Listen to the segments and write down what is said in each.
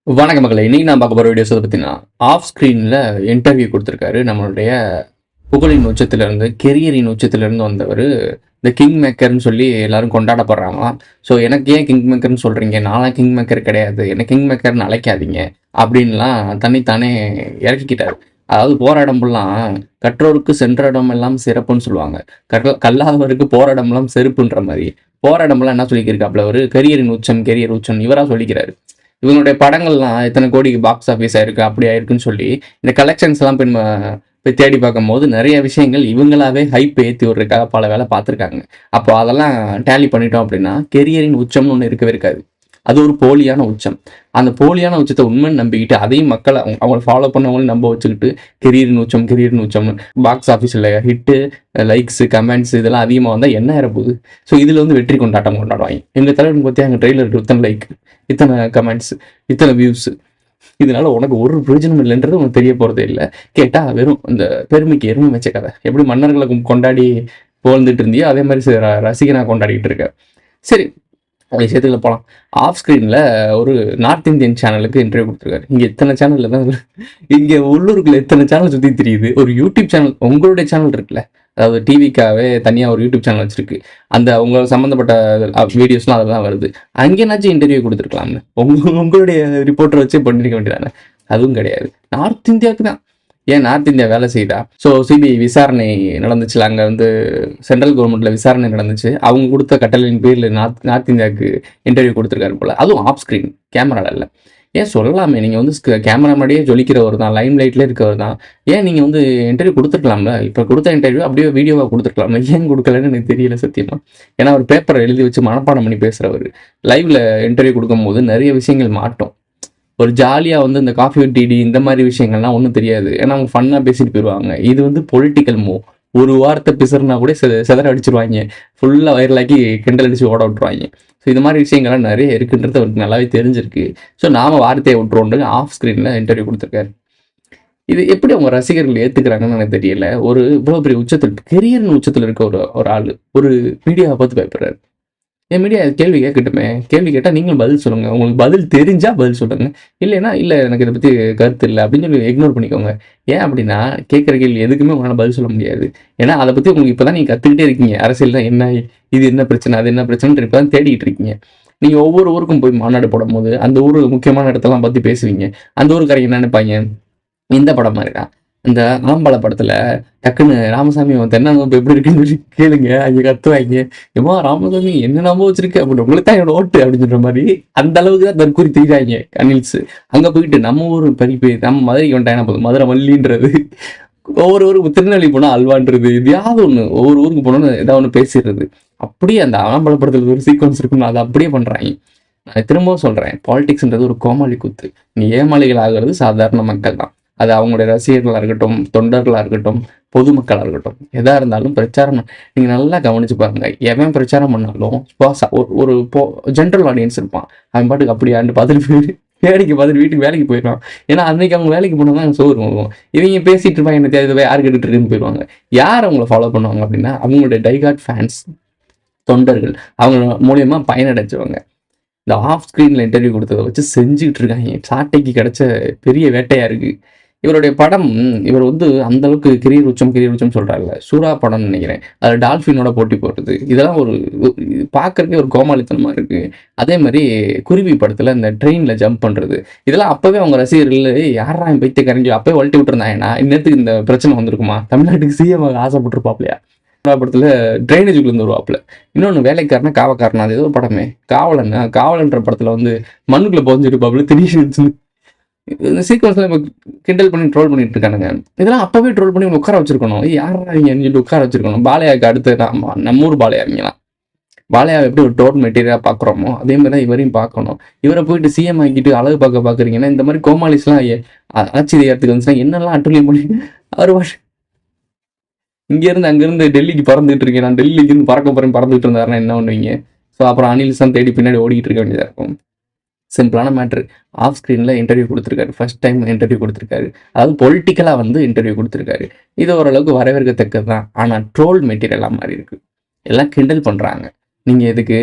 வணக்க மக்களே! இன்னைக்கு நான் பார்க்க போற வீடியோஸ் எத பத்தினா, ஆஃப் ஸ்க்ரீன்ல இன்டர்வியூ குடுத்திருக்காரு. நம்மளுடைய புகழின் உச்சத்திலிருந்து, கெரியரின் உச்சத்திலிருந்து வந்தவரு. இந்த கிங் மேக்கர்ன்னு சொல்லி எல்லாரும் கொண்டாடப்படுறாங்களாம். ஸோ எனக்கு ஏன் கிங் மேக்கர்ன்னு சொல்றீங்க? நான்லாம் கிங் மேக்கர் கிடையாது. என்ன கிங் மேக்கர்ன்னு அழைக்காதீங்க. அப்படின்லாம் தன்னைத்தானே இறக்கிக்கிட்டாரு. அதாவது போற இடமெல்லாம் கற்றோருக்கு சென்ற இடமெல்லாம் சிறப்புன்னு சொல்லுவாங்க. கல்லாதவருக்கு போற இடமெல்லாம் செருப்புன்ற மாரி, போற இடமெல்லாம் என்ன சொல்லிக்கிருக்காப்ல அவரு, கெரியரின் உச்சம், கெரியர் உச்சம் இவரா சொல்லிக்கிறாரு. இவங்களுடைய படங்கள்லாம் எத்தனை கோடிக்கு பாக்ஸ் ஆஃபீஸ் ஆயிருக்கு, அப்படி ஆயிருக்குன்னு சொல்லி, இந்த கலெக்ஷன்ஸ் எல்லாம் போய் தேடி பார்க்கும்போது நெறைய விஷயங்கள் இவங்களாவே ஹைப் ஏத்தி விடுறதுக்காக பல வேலை பார்த்துருக்காங்க. அப்போ அதெல்லாம் டேலி பண்ணிட்டோம் அப்படின்னா, கெரியரின் உச்சம்னு ஒண்ணு இருக்கவே இருக்காது. அது ஒரு போலியான உச்சம். அந்த போலியான உச்சத்த உண்மைன்னு நம்பிக்கிட்டு, அதையும் மக்கள அவங்கள ஃபாலோ பண்ணவங்களையும் நம்ப வச்சுக்கிட்டு, கெரியரின் உச்சம், கெரியரின் உச்சம்னு பாக்ஸ் ஆஃபீஸ்ல ஹிட்டு, லைக்ஸ், கமெண்ட்ஸ் இதெல்லாம் அதிகமா வந்தா என்ன ஆயிறப்போகுது? ஸோ இதுல வந்து வெற்றி கொண்டாட்டம் கொண்டாடுவாய்ங்க. எங்க தலைவனுக்கு பாத்தியா எங்க ட்ரெய்லருக்கு இத்தன லைக், இத்தன கமெண்ட்ஸ், இத்தன வியூஸ். இதனால உனக்கு ஒரு பிரயோஜனம் இல்லைன்றது உனக்கு தெரிய போறதே இல்ல. கேட்டா வெறும் இந்த பெருமைக்கு எருமை மேய்ச்ச கதை. எப்படி மன்னர்கள கொண்டாடி புகழ்ந்துட்டு இருந்தியோ, அதே மாரி ரசிகனா கொண்டாடிட்டு இருக்க. சரி, விஷயத்துக்குள்ள போலாம். ஆஃப் ஸ்க்ரீன்ல ஒரு நார்த் இந்தியன் சேனலுக்கு இன்டர்வியூ குடுத்துருக்காரு. இங்க எத்தன சேனல்ல தான் இங்க உள்ளூருக்குள்ள எத்தன சேனல் சுத்தி திரியுது. ஒரு யூடியூப் சேனல் உங்களுடைய சேனல் இருக்குல்ல, அதாவது டிவிக்காவே தனியா ஒரு யூடியூப் சேனல் வச்சிருக்கு. அந்த உங்க சம்மந்தப்பட்ட வீடியோஸ்லாம் அதுல தான் வருது. அங்கேனாச்சும் இன்டர்வியூ குடுத்துருக்கலாம்ல. உங்களுடைய ரிப்போர்ட்டர வச்சே பண்ணிருக்க வேண்டியதானே. அதுவும் கிடையாது. நார்த் இந்தியாவுக்கு தான். ஏன் நார்த் இந்தியா வேலை செய்யுதா? ஸோ சிபிஐ விசாரணை நடந்துச்சுல, அங்க வந்து சென்ட்ரல் கவர்மெண்ட்ல விசாரணை நடந்துச்சு. அவங்க குடுத்த கட்டளையின் பேர்ல நார்த் இந்தியாவுக்கு இன்டர்வியூ குடுத்துருக்காரு போல. அதுவும் ஆஃப் ஸ்க்ரீன், கேமரால இல்ல. ஏன் சொல்லலாமே, நீங்க வந்து கேமரா முன்னாடியே ஜொலிக்கிறவர் தான், லைம் லைட்ல இருக்கவர் தான். ஏன் நீங்க வந்து இன்டர்வியூ குடுத்துருக்கலாம்ல. இப்ப குடுத்த இன்டர்வியூ அப்படியே வீடியோவா குடுத்துருக்கலாம்ல. ஏன் குடுக்கலன்னு எனக்கு தெரியல சத்தியமா. ஏன்னா அவர் பேப்பர எழுதி வச்சு மனப்பாடம் பண்ணி பேசுறவரு. லைவ்ல இன்டர்வியூ குடுக்கும்போது நெறைய விஷயங்கள் மாட்டும். ஒரு ஜாலியா வந்து இந்த காஃபி வித் டிடி இந்த மாரி விஷயங்கள்லாம் ஒண்ணும் தெரியாது. ஏன்னா அவங்க ஃபன்னா பேசிட்டு போயிருவாங்க. இது வந்து பொலிட்டிக்கல் மூவ். ஒரு வார்த்தை பிசறுனா கூட செதற அடிச்சுருவாய்ங்க. ஃபுல்லா வைரலாக்கி கிண்டல் அடிச்சு ஓட விட்டுருவாய்ங்க. ஸோ இது மாரி விஷயங்கள்லாம் நெறைய இருக்குன்றது அவருக்கு நல்லாவே தெரிஞ்சிருக்கு. ஸோ நாம வார்த்தைய விட்டுருவோம்னு ஆஃப் ஸ்க்ரீன்ல இன்டர்வியூ குடுத்துருக்காரு. இது எப்படி அவங்க ரசிகர்கள் ஏத்துக்கிறாங்கன்னு எனக்கு தெரியல. ஒரு இவ்வளோ பெரிய உச்சத்துல கெரியர்னு உச்சத்துல இருக்க ஒரு ஒரு ஆளு, ஒரு மீடியாவ பார்த்து பயப்படுறாரு. என் மீடியா கேள்வி கேட்கட்டுமே. கேள்வி கேட்டா நீங்களும் பதில் சொல்லுங்க. உங்களுக்கு பதில் தெரிஞ்சா பதில் சொல்லுங்க. இல்லைன்னா, இல்ல எனக்கு இத பத்தி கருத்து இல்ல அப்படின்னு சொல்லி இக்னோர் பண்ணிக்கோங்க. ஏன் அப்படின்னா, கேட்கிற கேள்வி எதுக்குமே உங்களால பதில் சொல்ல முடியாது. ஏன்னா, அத பத்தி உங்களுக்கு இப்ப தான் நீங்க கத்துக்கிட்டே இருக்கீங்க. அரசியல்னா என்ன? இது என்ன பிரச்சனை? அது என்ன பிரச்சனைன்னு இப்ப தான் தேடிட்டு இருக்கீங்க. நீங்க ஒவ்வொரு ஊருக்கும் போய் மாநாடு போடும்போது, அந்த ஊரு முக்கியமான இடத்தெல்லாம் பத்தி பேசுவீங்க. அந்த ஊருக்காரங்க என்ன நினைப்பாய்ங்க? இந்த படம் மாரிதான். இந்த ஆம்பள படத்துல டக்குன்னு ராமசாமி உன் தென்னந்தோப்பு எப்படி இருக்குன்னு சொல்லி கேளுங்க. அங்க கத்துவாய்ங்க. "எம்மா ராமசாமி என்ன ஞாபகம் வச்சிருக்க? அப்ப உங்களுக்கு தான் என்னோட ஓட்டு" அப்படின்ற மாரி அந்த அளவுக்கு தான் தற்கூரி திரியிறாய்ங்க அனில்ஸ். அங்க போயிட்டு நம்ம ஊரு பெரிய நம்ம மதுரைக்கு வந்துட்டா போதும். மதுரை மல்லின்றது. ஒவ்வொரு ஊருக்கு திருநெல்வேலி போனா அல்வான்றது. எதையாவது ஒண்ணு. ஒவ்வொரு ஊருக்கு போனோம்னு ஏதாவது ஒண்ணு பேசிறது. அப்படியே அந்த ஆம்பள படத்துல ஒரு சீக்வென்ஸ் இருக்கும்ல, அத அப்படியே பண்றாய்ங்க. நான் திரும்பவும் சொல்றேன். பாலிடிக்ஸ்ன்றது ஒரு கோமாளி கூத்து. நீ ஏமாளிகள் ஆகுறது சாதாரண மக்கள் தான். அது அவங்களுடைய ரசிகர்களா இருக்கட்டும், தொண்டர்களா இருக்கட்டும், பொதுமக்களா இருக்கட்டும். எதா இருந்தாலும் பிரச்சாரம் நீங்க நல்லா கவனிச்சு பாருங்க. எவன் பிரச்சாரம் பண்ணாலும் ஒரு ஒரு ஜென்ரல் ஆடியன்ஸ் இருப்பான். அவன் பாட்டுக்கு அப்படியான்னு பார்த்துட்டு வேலைக்கு பார்த்துட்டு வீட்டுக்கு வேலைக்கு போயிடுவான். ஏன்னா அன்னைக்கு அவங்க வேலைக்கு போனா தான் சோறு வரும். இவங்க பேசிட்டு இருப்பாங்க, என்ன தேவை யார் கேட்டுட்டு இருக்குன்னு போயிடுவாங்க. யார் அவங்கள ஃபாலோ பண்ணுவாங்க அப்படின்னா, அவங்களுடைய டைகாட் ஃபேன்ஸ், தொண்டர்கள். அவங்க மூலியமா பயனடைஞ்சவங்க. இந்த ஆஃப் ஸ்க்ரீன்ல இன்டர்வியூ குடுத்தத வச்சு செஞ்சுகிட்டு இருக்காய்ங்க. சாட்டைக்கு கிடைச்ச பெரிய வேட்டையா இருக்கு. இவருடைய படம் இவர் வந்து அந்த அளவுக்கு கிரியர் உச்சம் சொல்றார்ல. சூரா படம்னு நெனைக்கிறேன். அதுல டால்ஃபினோட போட்டி போடுறது. இதெல்லாம் ஒரு பார்க்கறதுக்கே ஒரு கோமாளித்தனமா இருக்கு. அதே மாரி குருவி படத்துல இந்த ட்ரெயின்ல ஜம்ப் பண்றது. இதெல்லாம் அப்பவே அவங்க ரசிகர்கள் "ஏய் யார்றா இவன் பைத்தியக்காரன்" அப்பவே வழட்டி விட்டுருந்தாங்கன்னா, இந்நேரத்துக்கு இந்த பிரச்சனை வந்திருக்குமா? தமிழ்நாட்டுக்கு சிஎம் ஆக ஆசைப்பட்டுருப்பாப்லயா? படத்துல ட்ரைனேஜுக்குள்ள இருந்து வருவாப்ல. இன்னொன்னு வேலைக்காரனா, காவக்காரனா அது ஏதோ ஒரு படமே. காவலன்ற படத்துல வந்து மண்ணுக்குள்ள புதைஞ்சிருப்பாப்ல திடீர்னு இந்த சீக்வென்ஸ்லாம் இப்ப கிண்டல் பண்ணி ட்ரோல் பண்ணிட்டு இருக்கானுங்க. இதெல்லாம் அப்பவே ட்ரோல் பண்ணி உட்கார வச்சிருக்கணும். யார்றா இவங்கன்னு சொல்லிட்டு உட்கார வச்சிருக்கணும். பாலையாக்கு அடுத்து நம்ம ஊர் பாலையா இவங்கலாம். பாலையாவ எப்படி ஒரு டோன் மெட்டீரியலா பார்க்குறோமோ, அதே மாரி தான் இவரையும் பார்க்கணும். இவர போயிட்டு சிஎம் ஆக்கிட்டு அழகு பார்க்க பார்க்குறீங்கன்னா, இந்த மாரி கோமாளிஸ்லாம் ஆட்சி அதிகாரத்துக்கு வந்துச்சுன்னா என்னெல்லாம் அட்டூழியம் பண்ணி அவரு இங்கேருந்து அங்கேருந்து டெல்லிக்கு பறந்துட்டு இருக்கேன். நான் டெல்லிக்கு இருந்து பறக்க போறேன் பறந்துட்டு இருந்தாருன்னா என்ன பண்ணுவீங்க? ஸோ அப்புறம் அனில்ஸ் தான் தேடி பின்னாடி ஓடிக்கிட்டு இருக்க வேண்டியதா இருக்கும். சிம்பிளான மேட்ரு. ஆஃப் ஸ்க்ரீன்ல இன்டர்வியூ குடுத்துருக்காரு. ஃபர்ஸ்ட் டைம் இன்டர்வியூ குடுத்துருக்காரு. அதாவது பொலிட்டிக்கலா வந்து இன்டர்வியூ குடுத்துருக்காரு. இது ஓரளவுக்கு வரவேற்கத்தக்கது தான். ஆனா ட்ரோல் மெட்டீரியலா மாறி இருக்கு. எல்லாம் கிண்டல் பண்றாங்க. நீங்க எதுக்கு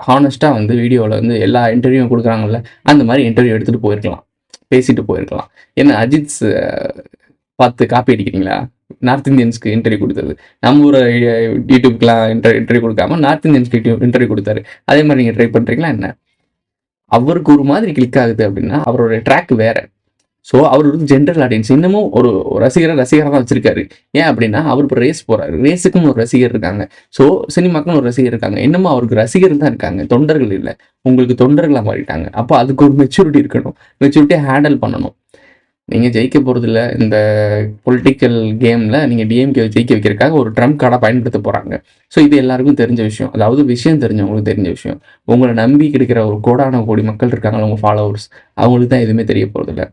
ஹானஸ்ட்டா வந்து வீடியோல வந்து எல்லா இன்டர்வியூவும் குடுக்குறாங்கல்ல, அந்த மாரி இன்டர்வியூ எடுத்துட்டு போயிருக்கலாம். பேசிட்டு போயிருக்கலாம். என்ன அஜித் பார்த்து காப்பி அடிக்கிறீங்களா? நார்த் இந்தியன்ஸ்க்கு இன்டர்வியூ குடுத்தது. நம்ம ஊர யூடியூப்க்குலாம் இன்டர்வியூ குடுக்காம நார்த் இந்தியன்ஸ்க்கு இன்டர்வியூ குடுத்தாரு. அதே மாரி நீங்க ட்ரை பண்றீங்களா என்ன? அவருக்கு ஒரு மாதிரி கிளிக் ஆகுது அப்படின்னா, அவரோட ட்ராக் வேற. ஸோ, அவர் வந்து ஜென்ரல் ஆடியன்ஸ். இன்னமும் ஒரு ரசிகரா தான் வச்சிருக்காரு. ஏன் அப்படின்னா, அவர் இப்ப ரேஸ் போறாரு. ரேஸுக்குன்னு ஒரு ரசிகர் இருக்காங்க. ஸோ, சினிமாக்குன்னு ஒரு ரசிகர் இருக்காங்க. இன்னமும் அவருக்கு ரசிகர் தான் இருக்காங்க. தொண்டர்கள் இல்ல. உங்களுக்கு தொண்டர்களா மாறிட்டாங்க. அப்ப அதுக்கு ஒரு மெச்சூரிட்டி இருக்கணும். மெச்சூரிட்டியா ஹேண்டில் பண்ணணும். நீங்க ஜெயிக்க போறதில்ல. இந்த பொலிட்டிக்கல் கேம்ல நீங்க டிஎம்கேவ ஜெயிக்க வைக்கிறதுக்காக ஒரு ட்ரம்ப் கார்டா பயன்படுத்த போறாங்க. ஸோ, இது எல்லாருக்கும் தெரிஞ்ச விஷயம். அதாவது விஷயம் தெரிஞ்சவங்களுக்கு தெரிஞ்ச விஷயம். உங்கள நம்பி இருக்கிற ஒரு கோடான கோடி மக்கள் இருக்காங்கல்ல, உங்க ஃபாலோவர்ஸ். அவங்களுக்கு தான் எதுவுமே தெரிய போறதில்ல.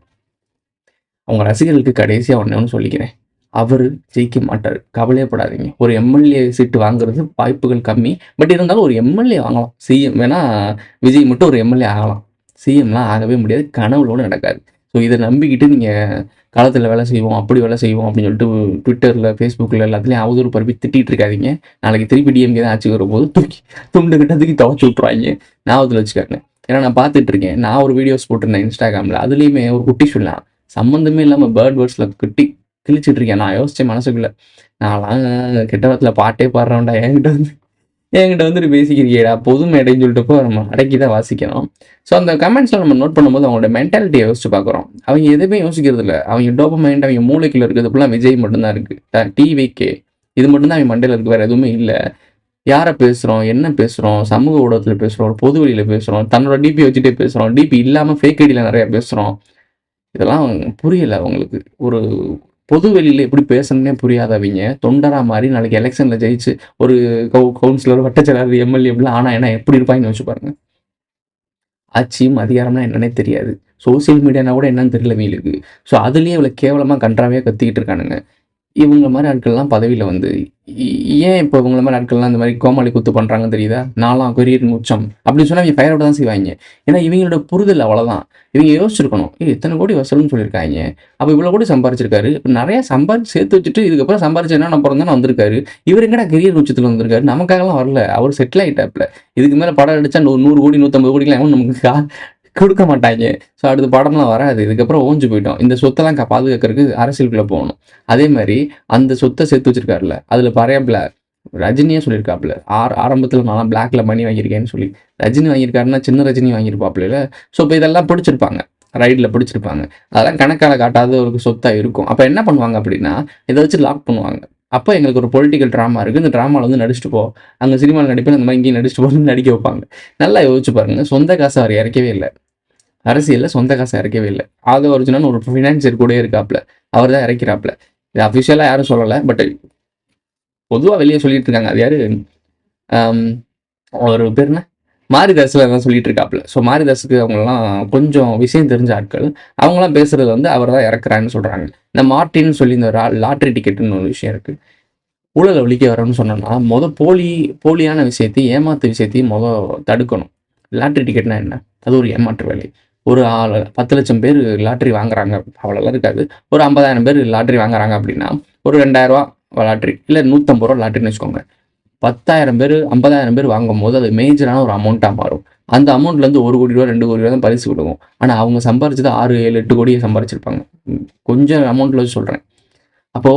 அவங்க ரசிகர்களுக்கு கடைசியா ஒண்ணு சொல்லிக்கிறேன். அவரு ஜெயிக்க மாட்டாரு. கவலையே படாதீங்க. ஒரு எம்எல்ஏ சீட்டு வாங்குறது வாய்ப்புகள் கம்மி. பட் இருந்தாலும் ஒரு எம்எல்ஏ வாங்கலாம். சிஎம் வேணா விஜய் மட்டும் ஒரு எம்எல்ஏ ஆகலாம். சிஎம்லாம் ஆகவே முடியாது. கனவுல கூட நடக்காது. ஸோ இத நம்பிக்கிட்டு நீங்க களத்துல வேலை செய்வோம், அப்படி வேலை செய்வோம் அப்படின்னு சொல்லிட்டு Twitterல, Facebookல எல்லாத்துலயும் அவதூறு பரப்பி திட்டிட்டு இருக்காதீங்க. நாளைக்கு திருப்பி டிஎம்கே தான் ஆட்சிக்கு வரும்போது தூக்கி துண்டு கிட்ட தூக்கி துவைச்சு விட்டுருவாய்ங்க. ஞாபகத்துல வச்சுக்கோங்க. ஏன்னா நான் பார்த்துட்டு இருக்கேன். நான் ஒரு வீடியோஸ் போட்டிருந்தேன் Instagramல. அதுலயுமே ஒரு குட்டி சொல்லலாம். சம்மந்தமே இல்லாம பேர்ட் வேர்ட்ஸ்ல கிழிச்சிட்டு இருக்கேன். நான் யோசிச்சேன் மனசுக்குள்ள. நான்லாம் கெட்ட வார்த்தையில பாட்டே பாடுறவன்டா. என்கிட்ட வந்துட்டு பேசிக்கிறீங்கடா. பொது மேடைன்னு சொல்லிட்டப்போ நம்ம அடக்கி தான் வாசிக்கணும். ஸோ அந்த கமெண்ட்ஸ்ல நம்ம நோட் பண்ணும்போது அவங்களோட மென்டாலிட்டிய யோசிச்சு பார்க்குறோம். அவங்க எதுவுமே யோசிக்கிறது இல்ல. அவங்க டோபமைண்ட் அவங்க மூளைக்குள்ள இருக்கிறது ஃபுல்லா விஜய் மட்டும் தான் இருக்கு. டிவிகே இது மட்டும் தான் அவங்க மண்டையில இருக்கு. வேற எதுவுமே இல்ல. யார பேசுறோம்? என்ன பேசுறோம்? சமூக ஊடகத்துல பேசுறோம். ஒரு பொது வெளியில பேசுறோம். தன்னோட டிபி வச்சுட்டே பேசுறோம். டிபி இல்லாம ஃபேக் ஐடில நெறைய பேசுறோம். இதெல்லாம் புரியல அவங்களுக்கு. ஒரு பொது வெளியில எப்படி பேசணும்னே புரியாதவைங்க, தொண்டரா மாறி நாளைக்கு எலக்ஷன்ல ஜெயிச்சு ஒரு கவுன்சிலர், வட்டச்செயலாளர், எம்எல்ஏ இப்படிலாம் ஆனா என்ன எப்படி இருப்பாங்கன்னு யோசிச்சு பாருங்க. ஆட்சியும் அதிகாரம்னா என்னன்னே தெரியாது. சோசியல் மீடியானா கூட என்னன்னு தெரியல இவங்களுக்கு. ஸோ அதுலயே இவ்வளவு கேவலமா கண்றாவியா கத்திக்கிட்டு இருக்கானுங்க. இவங்கள மாரி ஆட்கள்லாம் பதவியில வந்து இ ஏன் இப்போ இவங்கள மாரி ஆட்கள்லாம் இந்த மாரி கோமாளி கூத்து பண்றாங்கன்னு தெரியுதா? நான்லாம் கரியரின் உச்சம் அப்படின்னு சொன்னா இவங்க ஃபயர் அவுட் தான் செய்வாய்ங்க. ஏன்னா இவங்களோட புரிதல் அவ்வளோதான். இவங்க யோசிச்சிருக்கணும். இத்தன கோடி வசூல்ன்னு சொல்லியிருக்காய்ங்க. அப்ப இவ்வளோ கோடி சம்பாரிச்சிருக்காரு. இப்ப நெறைய சம்பாரிச்சு சேர்த்து வச்சுட்டு இதுக்கப்புறம் சம்பாரிச்சு என்ன பண்ண போறோம்னு தானே வந்திருக்காரு. இவர் எங்கடா கரியர் உச்சத்துல வந்திருக்காரு? நமக்காகலாம் வரல. அவர் செட்டில் ஆயிட்டாப்ல. இதுக்கு மேல படம் அடிச்சா 100 கோடி 150 கோடிலாம் எவனும் நமக்கு குடுக்க மாட்டாய்ங்க. ஸோ அடுத்த படம்லாம் வராது. இதுக்கப்புறம் ஓஞ்சு போயிட்டோம். இந்த சொத்தெல்லாம் பாதுகாக்கிறதுக்கு அரசியலுக்குள்ள போகணும். அதே மாரி அந்த சொத்த சேர்த்து வச்சிருக்காருல்ல, அதுல பாரேன் ரஜினியே சொல்லியிருக்காப்புல. ஆரம்பத்துல நான்லாம் பிளாக்ல மணி வாங்கியிருக்கேன்னு சொல்லி. ரஜினி வாங்கியிருக்காருன்னா, சின்ன ரஜினி வாங்கியிருப்பாப்புல. ஸோ இப்ப இதெல்லாம் பிடிச்சிருப்பாங்க. ரைட்ல பிடிச்சிருப்பாங்க. அதெல்லாம் கணக்கால காட்டாத ஒரு சொத்தா இருக்கும். அப்ப என்ன பண்ணுவாங்க அப்படின்னா, இத வச்சு லாக் பண்ணுவாங்க. அப்ப எங்களுக்கு ஒரு பொலிட்டிக்கல் டிராமா இருக்கு. இந்த டிராமால வந்து நடிச்சுட்டு போ. அங்க சினிமால நடிப்பேன். அந்த மாரி இங்கேயும் நடிச்சுட்டு போன்னு நடிக்க வைப்பாங்க. நல்லா யோசிச்சு பாருங்க. சொந்த காச அவர் இறக்கவே இல்ல. அரசியல்ல சொந்த காச இறக்கவே இல்ல. ஆதவ அர்ஜுனன் ஒரு ஃபினான்சியர் கூடயே இருக்காப்ல. அவர் தான் இறக்கிறாப்ல. இது அஃபிஷியலா யாரும் சொல்லல. பட் பொதுவா வெளிய சொல்லிட்டு இருக்காங்க. அது யாரு? அம் அவரு பேர் என்ன? மாரிதாஸ்ல தான் சொல்லிட்டு இருக்காப்ல. ஸோ மாரிதாஸுக்கு அவங்கலாம் கொஞ்சம் விஷயம் தெரிஞ்ச ஆட்கள். அவங்கலாம் பேசுறது வந்து அவர் தான் இறக்குறான்னு சொல்றாங்க. இந்த மார்டின்னு சொல்லி இந்த லாட்டரி டிக்கெட்டுன்னு ஒரு விஷயம் இருக்கு. ஊழல ஒழிக்க வரோம்னு சொன்னோம்னா, போலியான விஷயத்தையும், ஏமாத்து விஷயத்தையும் தடுக்கணும். லாட்டரி டிக்கெட்னா என்ன? அது ஒரு ஏமாற்று வேலை. ஒரு 10,00,000 பேர் லாட்டரி வாங்குறாங்க. அவ்வளோலாம் இருக்காது. ஒரு 50,000 பேர் லாட்டரி வாங்குறாங்க அப்படின்னா, ஒரு ரூ. 2,000 லாட்டரி. இல்ல ரூ. 150 லாட்டரின்னு வச்சுக்கோங்க. 10,000 பேர், 50,000 பேர் வாங்கும்போது அது மேஜரான ஒரு அமௌண்ட்டா மாறும். அந்த அமௌண்ட்லேருந்து ரூ. 1,00,00,000 ரூ. 2,00,00,000 தான் பரிசு விழுகும். ஆனா அவங்க சம்பாரிச்சது 6, 7, 8 கோடிய சம்பாரிச்சிருப்பாங்க. கொஞ்சம் அமௌண்ட்ல வச்சு சொல்றேன். அப்போ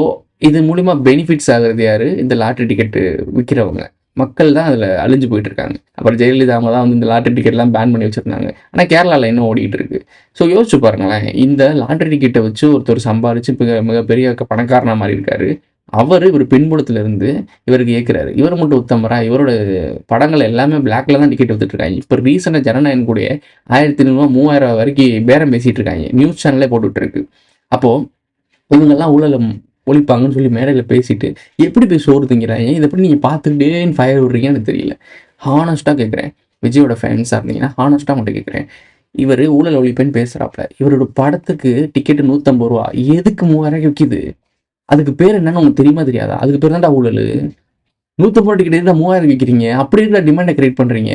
இது மூலியமா பெனிஃபிட்ஸ் ஆகுறது யாரு? இந்த லாட்டரி டிக்கெட் விக்கிறவங்க. மக்கள் தான் அதுல அழிஞ்சு போயிட்டு இருக்காங்க. அப்புறம் ஜெயலலிதா அவங்க தான் வந்து இந்த லாட்டரி டிக்கெட்லாம் பேன் பண்ணி வச்சிருந்தாங்க. ஆனா கேரளால இன்னும் ஓடிட்டு இருக்கு. ஸோ யோசிச்சு பாருங்களேன். இந்த லாட்டரி டிக்கெட்ட வச்சு ஒருத்தர் சம்பாரிச்சு மிகப்பெரிய பணக்காரனா மாறியிருக்காரு. இவர் பின்புலத்துல இருந்து இவருக்கு ஏக்குறாரு. இவர் மட்டும் உத்தமரா? இவரோட படங்கள் எல்லாமே பிளாக்ல தான் டிக்கெட் வித்துட்டு இருக்காங்க. இப்ப ரீசெண்டா ஜனநாயகன் கூடயே ரூ. 1,500 3,000 வரைக்கும் பேரம் பேசிட்டு இருக்காங்க. நியூஸ் சேனலே போட்டுட்டு இருக்கு. அப்போ இவங்கெல்லாம் ஊழல ஒழிப்பாங்கன்னு சொல்லி மேடையில பேசிட்டு, எப்படி போய் சோறு திங்கிறாய்ங்க? இத எப்படி நீங்க பார்த்துக்கிட்டே ஃபயர் விடுறீங்கன்னு எனக்கு தெரியல. ஹானஸ்ட்டா கேட்கிறேன். விஜயோட ஃபேன்ஸா இருந்தீங்கன்னா, ஹானஸ்ட்டா உங்கள்ட்ட கேட்கிறேன். இவரு ஊழல் ஒழிப்பேன்னு பேசுறாப்ல. இவரோட படத்துக்கு டிக்கெட் ரூ. 150 எதுக்கு 3,000 விக்குது? அதுக்கு பேர் என்னன்னு உங்களுக்கு தெரியுமா தெரியாதா? அதுக்கு பேர் தான்டா ஊழலு. ரூ. 150 டிக்கெட் எதுக்குடா 3,000 விக்கிறீங்க? அப்படி எதுக்குடா டிமாண்ட கிரியேட் பண்றீங்க?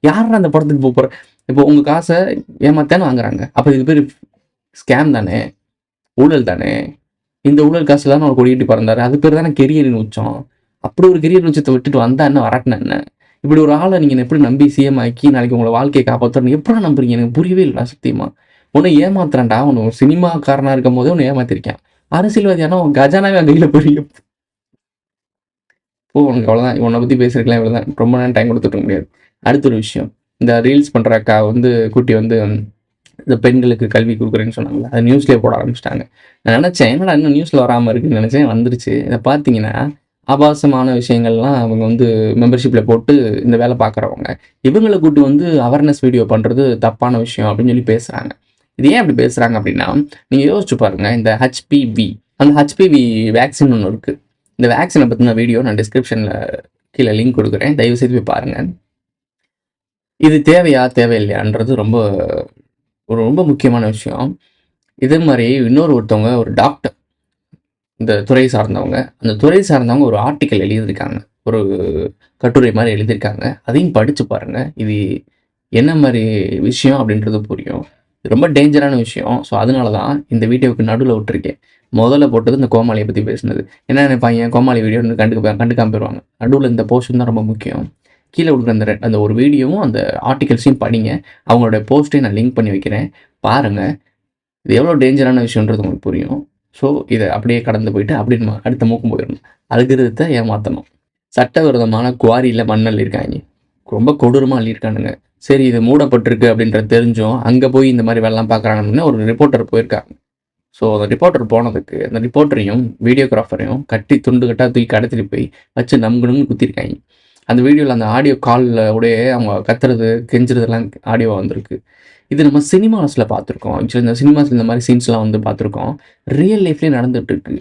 யார்றா அந்த படத்துக்கு போற? இப்போ உங்க காச ஏமாத்தான்னு வாங்குறாங்க. அப்ப இதுக்கு பேரு ஸ்கேம் தானே? ஊழல் தானே? இந்த ஊழல் காசுல தானே அவர் கொடிகட்டி பறந்தாரு. அது பேர் தானே கெரியரின் உச்சம். அப்படி ஒரு கெரியர் உச்சத்த விட்டுட்டு வந்தா என்ன? வரட்டுனா என்ன? இப்படி ஒரு ஆளை நீங்கள் எப்படி நம்பி சிஎம் ஆக்கி நாளைக்கு உங்களை வாழ்க்கையை காப்பாற்றுறன்னு எப்படா நம்புறீங்க? எனக்கு புரியவே இல்லைடா சத்தியமா. உன்னை ஏமாத்துறான்டா. அவனு ஒரு சினிமாக்காரனா இருக்கும் போதே உன்னை ஏமாத்திருக்கான். அரசியல்வாதியானா உன் கஜானாவே அவன் கையில போய் உனக்கு அவ்வளோதான். உன்னை பற்றி பேசுறதுக்குலாம் இவ்வளோதான். ரொம்ப நேரம் டைம் கொடுத்துட்டு இருக்க முடியாது. அடுத்த ஒரு விஷயம், இந்த ரீல்ஸ் பண்ணுற அக்கா வந்து கூட்டி வந்து இந்த பெண்களுக்கு கல்வி கொடுக்குறேன்னு சொன்னாங்கல்ல, அது நியூஸ்லேயே போட ஆரம்பிச்சிட்டாங்க. நான் நினச்சேன் என்னடா இன்னும் நியூஸில் வராமல் இருக்குன்னு நினச்சேன், வந்துருச்சு. இதை பார்த்தீங்கன்னா ஆபாசமான விஷயங்கள்லாம் அவங்க வந்து மெம்பர்ஷிப்பில் போட்டு இந்த வேலை பார்க்குறவங்க, இவங்களை கூட்டி வந்து அவேர்னஸ் வீடியோ பண்ணுறது தப்பான விஷயம் அப்படின்னு சொல்லி பேசுகிறாங்க. இது ஏன் அப்படி பேசுகிறாங்க அப்படின்னா, நீங்கள் யோசிச்சு பாருங்கள், இந்த ஹெச்பிவி அந்த ஹெச்பிவி வேக்சின் ஒன்று இருக்குது. இந்த வேக்சினை பற்றின வீடியோ நான் டிஸ்கிரிப்ஷனில் கீழே லிங்க் கொடுக்குறேன், தயவு செய்து போய் பாருங்கள். இது தேவையா தேவையில்லையான்றது ரொம்ப ரொம்ப முக்கியமான விஷயம். இதே மாதிரி ஒருத்தவங்க ஒரு டாக்டர், இந்த துறை சார்ந்தவங்க, அந்த துறை சார்ந்தவங்க ஒரு ஆர்டிக்கல் எழுதியிருக்காங்க, ஒரு கட்டுரை மாதிரி எழுதியிருக்காங்க. அதையும் படித்து பாருங்கள். இது என்ன மாதிரி விஷயம் அப்படின்றது புரியும். இது ரொம்ப டேஞ்சரான விஷயம். ஸோ அதனால தான் இந்த வீடியோவுக்கு நடுவில் விட்டுருக்கேன். முதல்ல போட்டது இந்த கோமாளியை பற்றி பேசுனது. என்ன நினைப்பாங்க, கோமாளி வீடியோ கண்டுக்காம போயிடுவாங்க. நடுவில் இந்த போர்ஷன் தான் ரொம்ப முக்கியம். கீழே கொடுக்குற அந்த ஒரு வீடியோவும் அந்த ஆர்டிகல்ஸையும் படிங்க. அவங்களோட போஸ்ட்டையும் நான் லிங்க் பண்ணி வைக்கிறேன், பாருங்கள். இது எவ்வளோ டேஞ்சரான விஷயன்றது உங்களுக்கு புரியும். ஸோ இதை அப்படியே கடந்து போயிட்டு அப்படி நம்ம அடுத்த மூக்கம் போயிடணும். அல்கிருதத்தை ஏமாற்றணும். சட்டவிரோதமான குவாரியில் மண் அள்ளியிருக்காங்க, ரொம்ப கொடூரமாக அள்ளியிருக்கானுங்க. சரி இது மூடப்பட்டிருக்கு அப்படின்றது தெரிஞ்சும் அங்கே போய் இந்த மாதிரி வேலைலாம் பார்க்குறாங்கன்னு ஒரு ரிப்போர்ட்டர் போயிருக்காங்க. ஸோ அந்த ரிப்போர்ட்டர் போனதுக்கு அந்த ரிப்போர்ட்டரையும் வீடியோகிராஃபரையும் கட்டி துண்டு கட்டாக தூக்கி கடத்திட்டு போய் வச்சு நம்பணும்னு குத்திருக்காங்க. அந்த வீடியோவில் அந்த ஆடியோ காலில் உடைய அவங்க கத்துறது கெஞ்சுறதெல்லாம் ஆடியோவாக வந்திருக்கு. இது நம்ம சினிமாஸில் பார்த்துருக்கோம். ஆக்சுவலி இந்த சினிமாஸில் இந்த மாதிரி சீன்ஸ்லாம் வந்து பார்த்துருக்கோம். ரியல் லைஃப்லேயே நடந்துகிட்ருக்கு.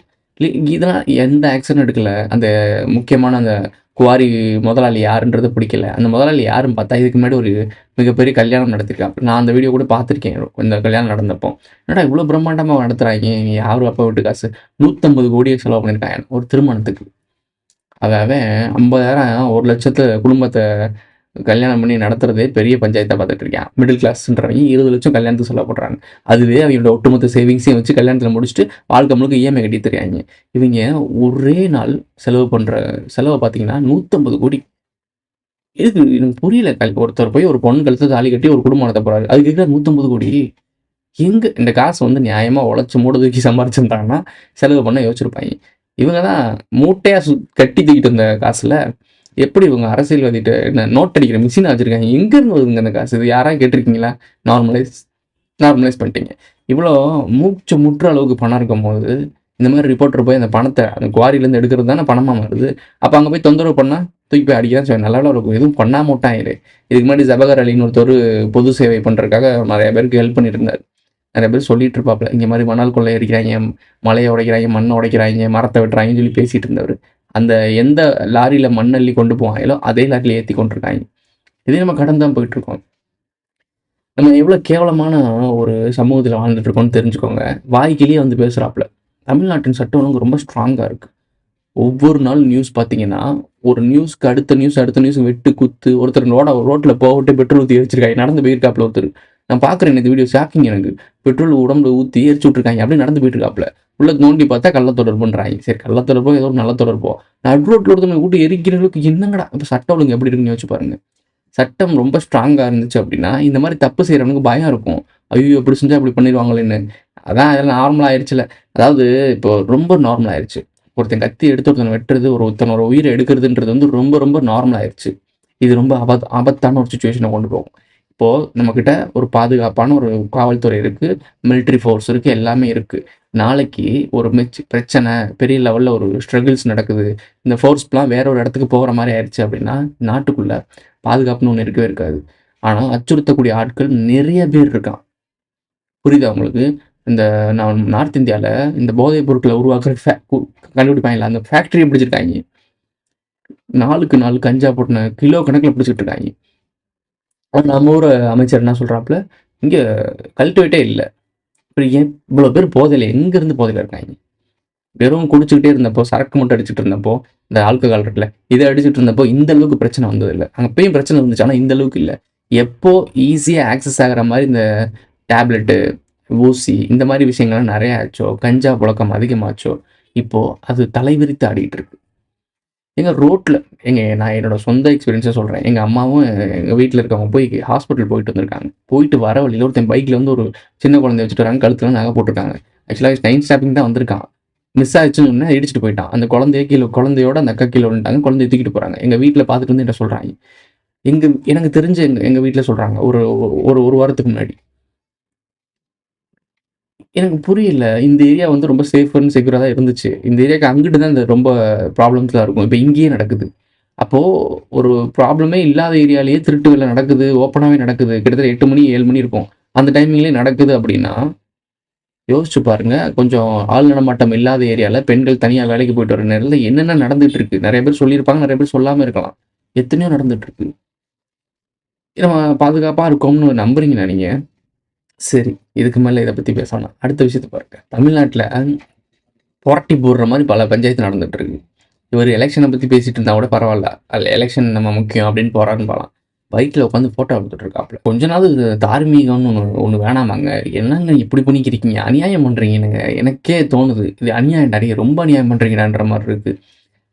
இதெல்லாம் எந்த ஆக்ஷன் எடுக்கல. அந்த முக்கியமான அந்த குவாரி முதலாளி யாருன்றது பிடிக்கல. அந்த முதலாளி யாருன்னு பார்த்தா இதுக்கு முன்னாடி ஒரு மிகப்பெரிய கல்யாணம் நடத்திருக்காங்க. நான் அந்த வீடியோ கூட பார்த்துருக்கேன். இந்த கல்யாணம் நடந்தப்போ என்னடா இவ்வளோ பிரம்மாண்டமாக நடத்துகிறாங்க, யாரும் அப்பா வீட்டு காசு 150 கோடியை செலவு பண்ணியிருக்காங்க ஒரு திருமணத்துக்கு. அவன் 50,000 1,00,000 குடும்பத்தை கல்யாணம் பண்ணி நடத்துறதே பெரிய பஞ்சாயத்தாக பார்த்துட்டு இருக்கான். மிடில் கிளாஸ்ன்றவங்க 20 லட்சம் கல்யாணத்துக்கு செலவு அதுவே அவங்களோட ஒட்டுமொத்த சேவிங்ஸையும் வச்சு கல்யாணத்தில் முடிச்சுட்டு வாழ்க்கை முழுக்க இஎம்ஐ கட்டி தெரியாங்க. இவங்க ஒரே நாள் செலவு பண்ணுற செலவை பார்த்தீங்கன்னா 150 கோடி. இதுக்கு எனக்கு புரியல. ஒருத்தர் போய் ஒரு பொண்ணு கழுத்து தாலி கட்டி ஒரு குடும்பம் நடத்த போறாரு, அதுக்கு இருக்கிற 150 கோடி எங்கே? இந்த காசு வந்து நியாயமாக உழைச்சி மூட தூக்கி சம்பாரிச்சிருந்தாங்கன்னா செலவு பண்ண யோசிச்சிருப்பாங்க. இவங்க தான் மூட்டையாக கட்டி தூக்கிட்டு வந்த காசில் எப்படி இவங்க அரசியல்வாதிகிட்ட என்ன நோட் அடிக்கிற மிஷினாக வச்சுருக்காங்க? எங்கேருந்து வருதுங்க அந்த காசு? இது யாராவது கேட்டிருக்கீங்களா? நார்மலைஸ் பண்ணிட்டீங்க. இவ்வளோ மூச்சு முற்ற அளவுக்கு பணம் இருக்கும் போது இந்த மாதிரி ரிப்போர்ட்டர் போய் அந்த பணத்தை அந்த குவாரியிலேருந்து எடுக்கிறது தானே பணமாக வருது. அப்போ அங்கே போய் தொந்தரவு பண்ணால் தூக்கி போய் அடிக்க தான் செய்வேன். நல்லா இருக்கும். எதுவும் பண்ணாம விட்டாங்களே. இதுக்கு முன்னாடி ஜபகர் அலின்னு ஒருத்தர் பொது சேவை பண்ணுறதுக்காக நிறைய பேருக்கு ஹெல்ப் பண்ணிட்டு இருந்தார். நிறைய பேர் சொல்லிட்டு இருப்பாப்புல, இங்கே மாதிரி மணல் கொள்ளை அடிக்கிறாங்க, மலையை உடைக்கிறாங்க, மண்ணை உடைக்கிறாங்க, மரத்தை வெட்டுறாங்கன்னு சொல்லி பேசிகிட்டு இருந்தவர். அந்த எந்த லாரியில் மண் அள்ளி கொண்டு போவாங்களோ அதே லாரியில் ஏற்றி கொண்டிருக்காங்க. இதே நம்ம கடந்து தான் போயிட்டுருக்கோம். நம்ம எவ்வளோ கேவலமான ஒரு சமூகத்தில் வாழ்ந்துட்டு இருக்கோம்னு தெரிஞ்சுக்கோங்க. வாய்க்கிலேயே வந்து பேசுகிறாப்புல. தமிழ்நாட்டின் சட்டம் ஒழுங்கு ரொம்ப ஸ்ட்ராங்காக இருக்குது. ஒவ்வொரு நாள் நியூஸ் பார்த்தீங்கன்னா, ஒரு நியூஸ்க்கு அடுத்த நியூஸ் வெட்டு குத்து. ஒருத்தர் ரோட்டில் போகவிட்டு பெட்ரோல் ஊற்றி எரிச்சிருக்காங்க. நடந்து போயிருக்காப்புல ஒருத்தர். நான் பார்க்குறேன் இந்த வீடியோ, ஷாக்கிங் எனக்கு. பெட்ரோல் உடம்புல ஊற்றி எரிச்சு விட்ருக்காங்க. அப்படியே நடந்து போயிட்டு இருக்காப்புல. உள்ள நோண்டி பார்த்தா கள்ளத்தொடர்புன்றாங்க. சரி கள்ளத்தொடர்போ ஏதோ ஒரு நல்ல தொடர்போ. நடு ரோட்டில் ஒருத்தவங்க ஊட்டி எரிக்கிற அளவுக்கு என்னங்கடா இப்போ சட்டம் ஒழுங்கு எப்படி இருக்குன்னு யோசிச்சு பாருங்க. சட்டம் ரொம்ப ஸ்ட்ராங்காக இருந்துச்சு அப்படின்னா இந்த மாதிரி தப்பு செய்கிறவனுக்கு பயம் இருக்கும். ஐயோ இப்படி செஞ்சால் அப்படி பண்ணிடுவாங்களேன்னு. அதான் அதெல்லாம் நார்மலாக ஆயிடுச்சுல. அதாவது இப்போ ரொம்ப நார்மல் ஆயிடுச்சு. ஒருத்தன் கத்தி எடுத்து ஒருத்தனை வெட்டுறது, ஒருத்தனோட உயிரை எடுக்கிறதுன்றது வந்து ரொம்ப ரொம்ப நார்மல் ஆயிடுச்சு. இது ரொம்ப ஆபத்தான ஒரு சுச்சுவேஷனை கொண்டு போகும். இப்போது நம்மக்கிட்ட ஒரு பாதுகாப்பான ஒரு காவல்துறை இருக்குது, மிலிட்ரி ஃபோர்ஸ் இருக்குது, எல்லாமே இருக்குது. நாளைக்கு ஒரு பிரச்சனை பெரிய லெவலில் ஒரு ஸ்ட்ரகிள்ஸ் நடக்குது, இந்த ஃபோர்ஸ்லாம் வேற ஒரு இடத்துக்கு போகிற மாதிரி ஆயிடுச்சு அப்படின்னா நாட்டுக்குள்ளே பாதுகாப்புன்னு ஒன்று இருக்கவே இருக்காது. ஆனால் அச்சுறுத்தக்கூடிய ஆட்கள் நிறைய பேர் இருக்கான். புரியுதா உங்களுக்கு? இந்த நார்த் இந்தியாவில் இந்த போதைப் பொருட்களை உருவாக்குற கண்டுபிடிப்பாங்கல்ல, அந்த ஃபேக்ட்ரியை பிடிச்சிருக்காங்க. நாளுக்கு நாள் கஞ்சா போட்டுன கிலோ கணக்கில் பிடிச்சிட்டு இருக்காங்க. நம்ம ஊர் அமைச்சர் என்ன சொல்கிறாப்புல, இங்கே கல்டிவேட்டே இல்லை. இப்படி ஏன் இவ்வளோ பேர் போதையில் எங்கேருந்து போதையில் இருக்காங்க? வெறும் குடிச்சுக்கிட்டே இருந்தப்போ, சரக்கு மட்டும் அடிச்சுட்டு இருந்தப்போ, இந்த ஆல்கஹால் இருக்குல்ல, இதை அடிச்சுட்டு இருந்தப்போ இந்த அளவுக்கு பிரச்சனை வந்ததில்லை. அங்கேயும் பிரச்சனை இருந்துச்சு, ஆனால் இந்த அளவுக்கு இல்லை. எப்போ ஈஸியாக ஆக்சஸ் ஆகிற மாதிரி இந்த டேப்லெட்டு, ஊசி இந்த மாதிரி விஷயங்கள்லாம் நிறைய ஆச்சோ, கஞ்சா புழக்கம் அதிகமாச்சோ, இப்போது அது தலைவிரித்து ஆடிட்டு இருக்கு. ஏங்க ரோட்ல நான் என்னோட சொந்த எக்ஸ்பீரியன்ஸா சொல்றேன். எங்க அம்மாவும் எங்க வீட்ல இருக்கவங்க போய் ஹாஸ்பிட்டல் போயிட்டு வந்திருக்காங்க. போயிட்டு வர வழியில ஒருத்தன் பைக்ல வந்து ஒரு சின்ன குழந்தைய வச்சுட்டு வராங்க. கழுத்துல நகை போட்டுருக்காங்க. ஆக்சுவலா டைம் ஸ்டாப்பிங் தான் வந்திருக்கான். மிஸ் ஆயிடுச்சுன்னு உடனே இடிச்சுட்டு போயிட்டான். அந்த குழந்தையோட அந்த அக்கா கீழ விழுந்துட்டாங்க. குழந்தைய தூக்கிட்டு போறாங்க. எங்க வீட்ல பார்த்துட்டு வந்து என்ட்ட சொல்றாங்க. எனக்கு தெரிஞ்சு எங்க வீட்ல சொல்றாங்க. ஒரு ஒரு வாரத்துக்கு முன்னாடி. எனக்கு புரியல. இந்த ஏரியா வந்து ரொம்ப சேஃப் அண்ட் செக்யூரா தான் இருந்துச்சு. இந்த ஏரியாக்கு அங்கிட்டு தான் இந்த ரொம்ப ப்ராப்ளம்ஸ்லாம் இருக்கும். இப்ப இங்கேயே நடக்குது. அப்போ ஒரு ப்ராப்ளமே இல்லாத ஏரியாலயே திருட்டு வேலை நடக்குது. ஓப்பனாவே நடக்குது. கிட்டத்தட்ட 8 மணி, 7 மணி இருக்கும். அந்த டைமிங்லயே நடக்குது அப்படின்னா, யோசிச்சு பாருங்க. கொஞ்சம் ஆள் நடமாட்டம் இல்லாத ஏரியால பெண்கள் தனியா வேலைக்கு போயிட்டு வர நேரத்துல என்னென்ன நடந்துட்டு இருக்கு. நெறைய பேர் சொல்லியிருப்பாங்க. நெறைய பேர் சொல்லாம இருக்கலாம். எத்தனையோ நடந்துட்டு இருக்கு. நம்ம பாதுகாப்பா இருக்கோம்னு நம்புறீங்களா நீங்க? சரி. இதுக்கு மேல இத பத்தி பேச வேணாம். அடுத்த விஷயத்த பாருங்க. தமிழ்நாட்டுல புரட்டி போடுற மாரி பல பஞ்சாயத்து நடந்துட்டு இருக்கு. இவரு எலக்ஷன பத்தி பேசிட்டு இருந்தா கூட பரவால்ல. அதுல எலக்ஷன் நம்ம முக்கியம் அப்படின்னு போறாருன்னு போலாம். பைக்ல உட்காந்து ஃபோட்டோ எடுத்துட்டு இருக்காப்ல. கொஞ்ச நாள் தார்மீகம்னு ஒண்ணு வேணாமாங்க? என்னங்க இப்படி பண்ணிக்கிறீங்க? அநியாயம் பண்றீங்கங்க. எனக்கே தோணுது. இது அநியாயம்டா. நீங்க ரொம்ப அநியாயம் பண்றீங்கடான்ற மாரி இருக்கு.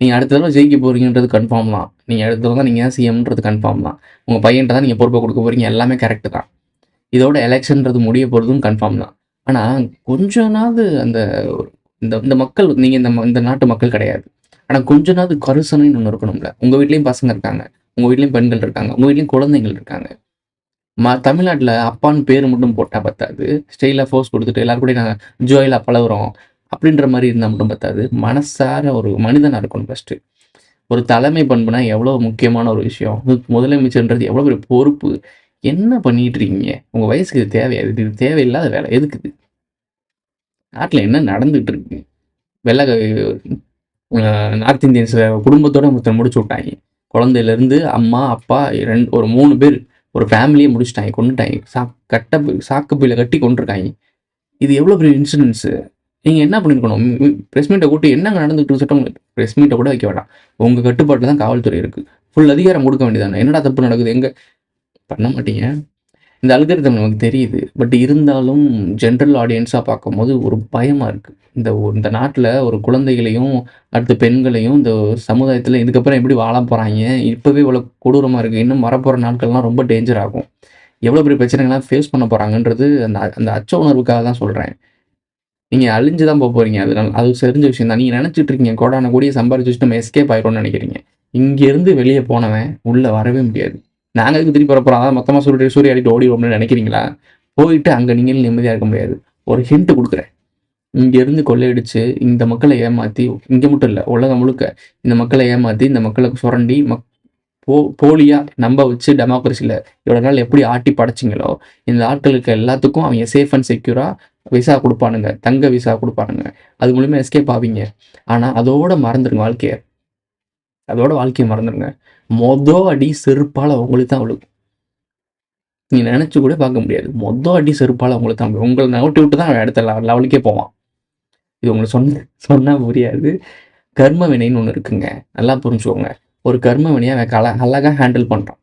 நீங்க அடுத்த தடவ ஜெயிக்க போறீங்கன்றது கன்ஃபார்ம் தான். நீங்க அடுத்த தடவ தான் நீங்க தான் சிஎம்ன்றது கன்ஃபார்ம் தான். உங்க பையன்ட்ட தான் நீங்க பொறுப்ப குடுக்க போறீங்க. எல்லாமே கரெக்ட் தான். இதோட எலெக்ஷன்றது முடிய போறதும் கன்ஃபார்ம் தான். ஆனா, கொஞ்சமாவது அந்த இந்த இந்த மக்கள் நீங்க இந்த நாட்டு மக்கள் கிடையாது. ஆனா, கொஞ்சமாவது கரிசனைன்னு ஒண்ணு இருக்கணும்ல. உங்க வீட்லயும் பசங்க இருக்காங்க. உங்க வீட்லயும் பெண்கள் இருக்காங்க. உங்க வீட்லயும் குழந்தைகள் இருக்காங்க. தமிழ்நாட்டுல அப்பான்னு பேரு மட்டும் போட்டா பத்தாது. ஸ்டைலா ஃபோர்ஸ் குடுத்துட்டு எல்லார் கூடயும் நாங்க ஜோயலா பழகுறோம். அப்படின்ற மாரி இருந்தா மட்டும் பத்தாது. மனசார ஒரு மனிதனா இருக்கணும் ஃபர்ஸ்ட்டு. ஒரு தலைமை பண்புனா எவ்வளோ முக்கியமான ஒரு விஷயம். முதலமைச்சர்ன்றது எவ்வளோ பெரிய பொறுப்பு. என்ன பண்ணிட்டு இருக்கீங்க? உங்க வயசுக்கு இது தேவையா? இது தேவையில்லாத வேலை. எதுக்கு இது? நாட்டுல என்ன நடந்துட்டு இருக்கு? வெள்ள நார்த் இந்தியன்ஸ்ல குடும்பத்தோட ஒருத்தர முடிச்சு விட்டாய்ங்க. குழந்தையிலேருந்து அம்மா, அப்பா ஒரு 3 பேர். ஒரு ஃபேமிலியே முடிச்சுட்டாய்ங்க. கொன்னுட்டாய்ங்க. சாக்கு பையில கட்டி கொன்றுருக்காய்ங்க. இது எவ்வளோ பெரிய இன்சிடென்ட்ஸு. நீங்க என்ன பண்ணியிருக்கணும்? பிரஸ் மீட்ட கூட்டி என்னங்க நடந்துட்டு இருக்கு சட்டம் பிரஸ் மீட்ட கூட வைக்க வேண்டாம். உங்க கட்டுப்பாட்டுல தான் காவல்துறை இருக்கு. ஃபுல் அதிகாரம் குடுக்க வேண்டியது தானே. என்னடா தப்பு நடக்குது? எங்க பண்ண மாட்டீங்க. இந்த அல்காரிதம் நமக்கு தெரியுது. பட் இருந்தாலும் ஜென்ரல் ஆடியன்ஸா பார்க்கும்போது ஒரு பயமா இருக்கு. இந்த நாட்டுல ஒரு குழந்தைகளையும், அடுத்து பெண்களையும் இந்த சமுதாயத்துல இதுக்கப்புறம் எப்படி வாழ போறாய்ங்க? இப்பவே இவ்வளோ கொடூரமா இருக்கு. இன்னும் வரப்போற நாட்கள்லாம் ரொம்ப டேஞ்சர் ஆகும். எவ்வளோ பெரிய பிரச்சனைகள்லாம் ஃபேஸ் பண்ண போறாங்கன்றது அந்த அந்த அச்ச உணர்வுக்காக தான் சொல்றேன். நீங்க அழிஞ்சு தான் போறீங்க. அது தெரிஞ்ச விஷயம் தான். நீங்க நெனச்சுட்டு இருக்கீங்க கோடான கோடிய சம்பாரிச்சு வச்சுட்டு நம்ம எஸ்கேப் ஆயிரோம்னு நெனைக்கிறீங்க. இங்கேருந்து வெளிய போனவன் உள்ள வரவே முடியாது. நாங்க எதுக்கு திருப்பி வரப்போறோம்? அதான் மொத்தமா சூறையாடிட்டு ஓடிருவோம்னு நெனைக்கிறீங்களா? போயிட்டு அங்க நீங்களும் நிம்மதியா இருக்க முடியாது. ஒரு ஹிண்ட் குடுக்குறேன். இங்கேருந்து கொள்ளையடிச்சு, இந்த மக்கள ஏமாத்தி இங்க மட்டும் இல்ல, உலகம் முழுக்க இந்த மக்கள ஏமாத்தி, இந்த மக்கள சுரண்டி, போலியா நம்ப வச்சு டெமோக்ரஸில இவ்வளோ நாள் எப்படி ஆட்டி படைச்சீங்களோ, இந்த ஆட்களுக்கு எல்லாத்துக்கும் அவங்க சேஃப் அண்ட் செக்யூரா விசா குடுப்பானுங்க. தங்க விசா குடுப்பானுங்க. அது மூலியமா எஸ்கேப் ஆவீங்க. ஆனா, அதோட மறந்துருங்க வாழ்க்கைய. அதோட வாழ்க்கைய மறந்துருங்க. அடி செருப்பால உங்களுக்கு தான் விழுகும். நீங்க நெனச்சு கூட பார்க்க முடியாது. அடி செருப்பால உங்களுக்கு தான் விழுகும். உங்கள நவுத்தி விட்டு தான் அவன் அடுத்த லெவலுக்கே போவான். இது உங்களுக்கு சொன்னா புரியாது. கர்ம வினைன்னு ஒண்ணு இருக்குங்க. நல்லா புரிஞ்சுக்கோங்க. ஒரு கர்ம வினைய அவன் அழகா ஹேண்டில் பண்றான்.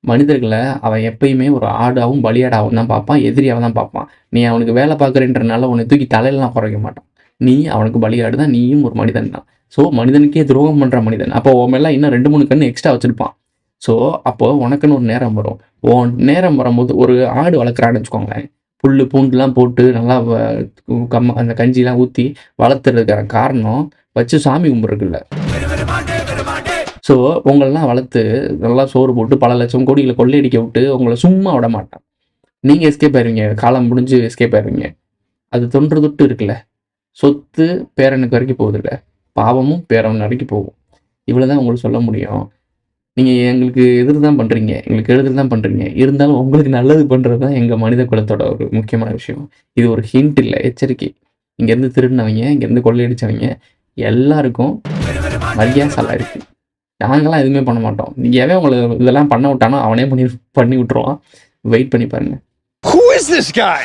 மனிதர்கள அவன் எப்பயுமே ஒரு ஆடாவும், பலியாடாவும் தான் பார்ப்பான். எதிரியாவ தான் பார்ப்பான். நீ அவனுக்கு வேலை பார்க்குறேன்றனால உன்னை தூக்கி தலையிலலாம் உட்கார மாட்டான். நீ அவனுக்கு பலியாடு தான். நீயும் ஒரு மனிதன் தான். ஸோ, மனிதனுக்கே துரோகம் பண்ற மனிதன். அப்போ உன் மேல இன்னும் 2, 3 கண்ணு எக்ஸ்ட்ரா வச்சிருப்பான். ஸோ, அப்போ உனக்குன்னு ஒரு நேரம் வரும். உன் நேரம் வரும்போது ஒரு ஆடு வளர்க்குறான்னு வச்சுக்கோங்களேன். புல்லு, பூண்டுலாம் போட்டு நல்லா அந்த கஞ்சிலாம் ஊத்தி வளர்த்துறதுக்கான காரணம் வச்சு சாமி கும்பிட்றதுக்கு இல்ல. ஸோ, உங்களலாம் வளர்த்து நல்லா சோறு போட்டு பல லட்சம் கோடிகள கொள்ளையடிக்க விட்டு உங்கள சும்மா விட மாட்டான். நீங்க எஸ்கேப் ஆயிருவீங்க. காலம் முடிஞ்சு எஸ்கேப் ஆயிருவீங்க. அது தொன்று தொட்டு இருக்குல்ல. சொத்து பேரனுக்கு வரைக்கும் போகுதுல்ல. பாவமும் பேரன் வரைக்கும் போகும். இவ்வளோதான் உங்களுக்கு சொல்ல முடியும். நீங்க எங்களுக்கு எதிர் தான் பண்றீங்க. எங்களுக்கு கெடுதல் தான் பண்றீங்க. இருந்தாலும் உங்களுக்கு நல்லது பண்றது தான் எங்க மனித குலத்தோட ஒரு முக்கியமான விஷயம். இது ஒரு ஹிண்ட் இல்ல, எச்சரிக்கை. இங்கேருந்து திருடுனவங்க, இங்கேருந்து கொள்ளையடிச்சவங்க எல்லாருக்கும் மரியாதை இருக்கு. நாங்கலாம் எதுவுமே பண்ண மாட்டோம். எவன் உங்கள இதெல்லாம் பண்ண விட்டானோ அவனே பண்ணி விட்டுருவான். வெயிட் பண்ணி பாருங்க. Who is this guy?